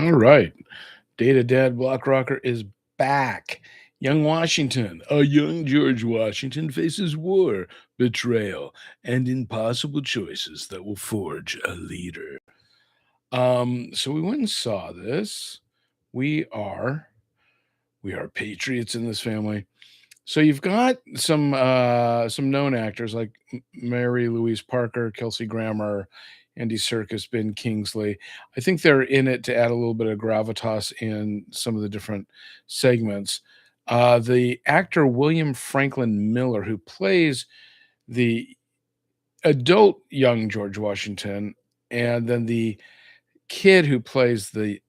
All right. Data Dad Block Rocker is back. Young Washington, a young George Washington faces war, betrayal, and impossible choices that will forge a leader. So we went and saw this. We are we are patriots in this family. So you've got some known actors like Mary Louise Parker, Kelsey Grammer, Andy Serkis, Ben Kingsley. I think they're in it to add a little bit of gravitas in some of the different segments. The actor William Franklin Miller, who plays the adult young George Washington, and then the kid who plays the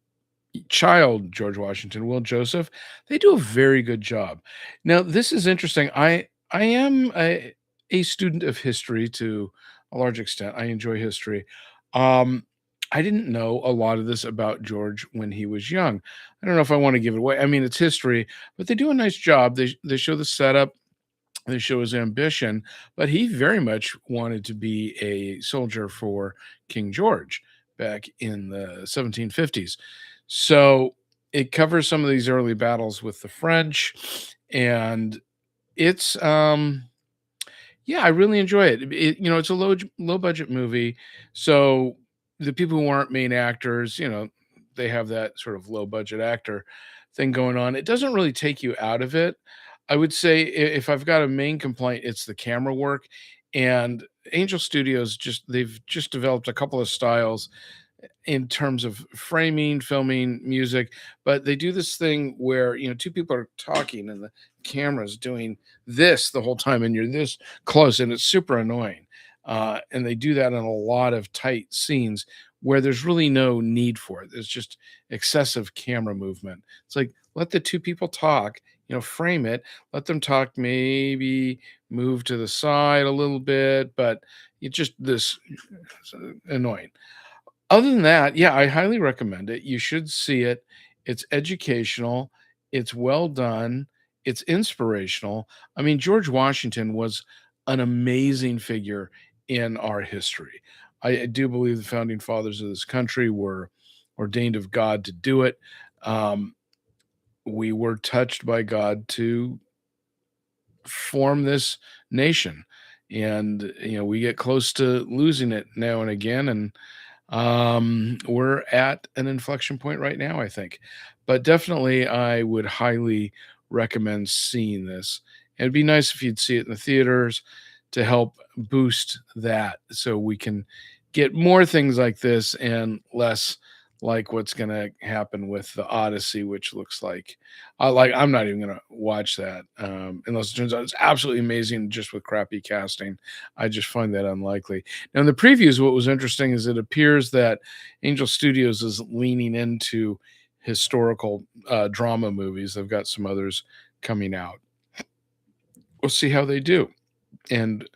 child George Washington, Will Joseph, they do a very good job. Now, this is interesting. I am a student of history to a large extent. I enjoy history. Um, I didn't know a lot of this about George when he was young. I don't know if I want to give it away. I mean, it's history, but they do a nice job. They show the setup, they show his ambition, but he very much wanted to be a soldier for King George back in the 1750s. So it covers some of these early battles with the French, and it's yeah, I really enjoy it. It's a low budget movie, so the people who aren't main actors, they have that sort of low budget actor thing going on. It doesn't really take you out of it. I would say if I've got a main complaint, it's the camera work. And Angel Studios they've just developed a couple of styles in terms of framing, filming, music, but they do this thing where, two people are talking and the camera's doing this the whole time and you're this close and it's super annoying. And they do that in a lot of tight scenes where there's really no need for it. There's just excessive camera movement. It's like, let the two people talk, frame it, let them talk, maybe move to the side a little bit, but it's just this annoying. Other than that, yeah, I highly recommend it. You should see it. It's educational, it's well done, it's inspirational. I mean, George Washington was an amazing figure in our history. I do believe the founding fathers of this country were ordained of God to do it. Um, we were touched by God to form this nation. And, we get close to losing it now and again. And we're at an inflection point right now, I think. But definitely, I would highly recommend seeing this. It'd be nice if you'd see it in the theaters to help boost that so we can get more things like this and less like what's going to happen with the Odyssey, which looks like I'm not even going to watch that unless it turns out it's absolutely amazing just with crappy casting. I just find that unlikely. Now, in the previews, what was interesting is it appears that Angel Studios is leaning into historical drama movies. They've got some others coming out. We'll see how they do. And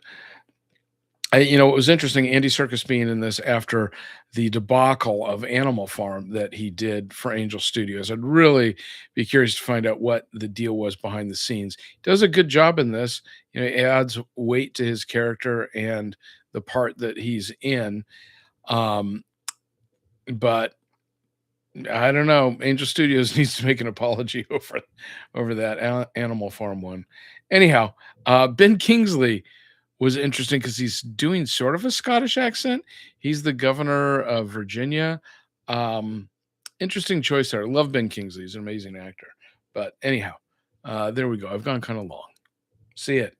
it was interesting, Andy Serkis being in this after the debacle of Animal Farm that he did for Angel Studios. I'd really be curious to find out what the deal was behind the scenes. He does a good job in this. He adds weight to his character and the part that he's in. Um, but I don't know. Angel Studios needs to make an apology over that Animal Farm one. Anyhow, Ben Kingsley was interesting because he's doing sort of a Scottish accent. He's the governor of Virginia. Um, Interesting choice there. I love Ben Kingsley. He's an amazing actor. But anyhow, there we go. I've gone kind of long. See it.